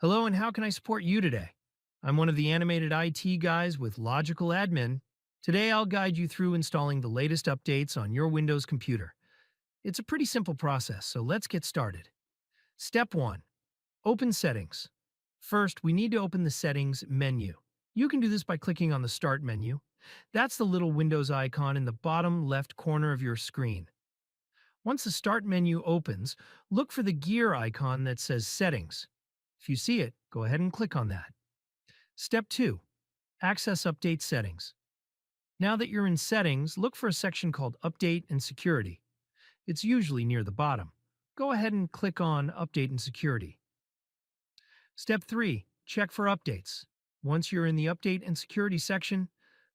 Hello, and how can I support you today? I'm one of the animated IT guys with Logical Admin. Today, I'll guide you through installing the latest updates on your Windows computer. It's a pretty simple process, so let's get started. Step 1. Open Settings. First, we need to open the Settings menu. You can do this by clicking on the Start menu. That's the little Windows icon in the bottom left corner of your screen. Once the Start menu opens, look for the gear icon that says Settings. If you see it, go ahead and click on that. Step 2. Access Update Settings. Now that you're in Settings, look for a section called Update and Security. It's usually near the bottom. Go ahead and click on Update and Security. Step 3. Check for updates. Once you're in the Update and Security section,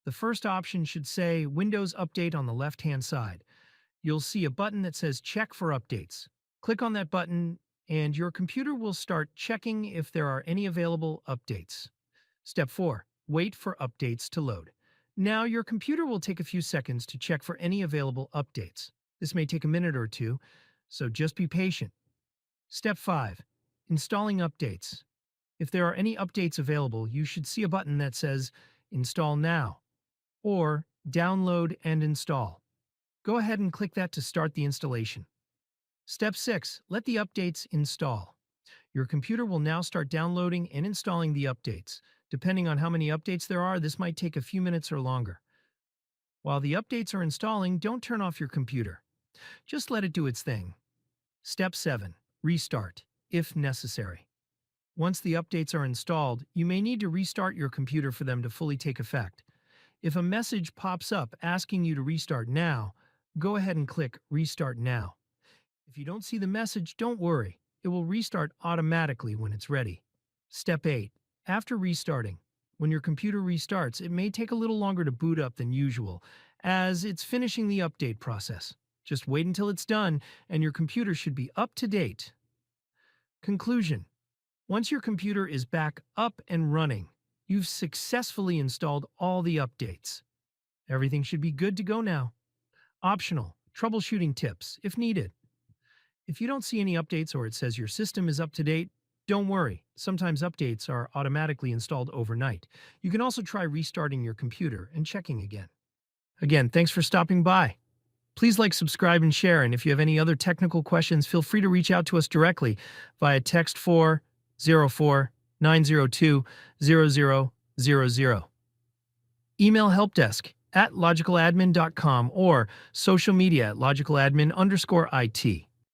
the first option should say Windows Update on the left-hand side. You'll see a button that says Check for Updates. Click on that button, and your computer will start checking if there are any available updates. Step 4. Wait for updates to load. Now, your computer will take a few seconds to check for any available updates. This may take a minute or two, so just be patient. Step 5. Installing updates. If there are any updates available, you should see a button that says Install Now or Download and Install. Go ahead and click that to start the installation. Step 6. Let the updates install. Your computer will now start downloading and installing the updates. Depending on how many updates there are, this might take a few minutes or longer. While the updates are installing, don't turn off your computer. Just let it do its thing. Step 7. Restart, if necessary. Once the updates are installed, you may need to restart your computer for them to fully take effect. If a message pops up asking you to restart now, go ahead and click Restart Now. If you don't see the message, don't worry. It will restart automatically when it's ready. Step 8. After restarting, when your computer restarts, it may take a little longer to boot up than usual, as it's finishing the update process. Just wait until it's done, and your computer should be up to date. Conclusion. Once your computer is back up and running, you've successfully installed all the updates. Everything should be good to go now. Optional, troubleshooting tips if needed. If you don't see any updates or it says your system is up to date, don't worry. Sometimes updates are automatically installed overnight. You can also try restarting your computer and checking again. Again, thanks for stopping by. Please like, subscribe, and share, and if you have any other technical questions, feel free to reach out to us directly via text 404-902-0000. Email helpdesk@logicaladmin.com or social media at logicaladmin_IT.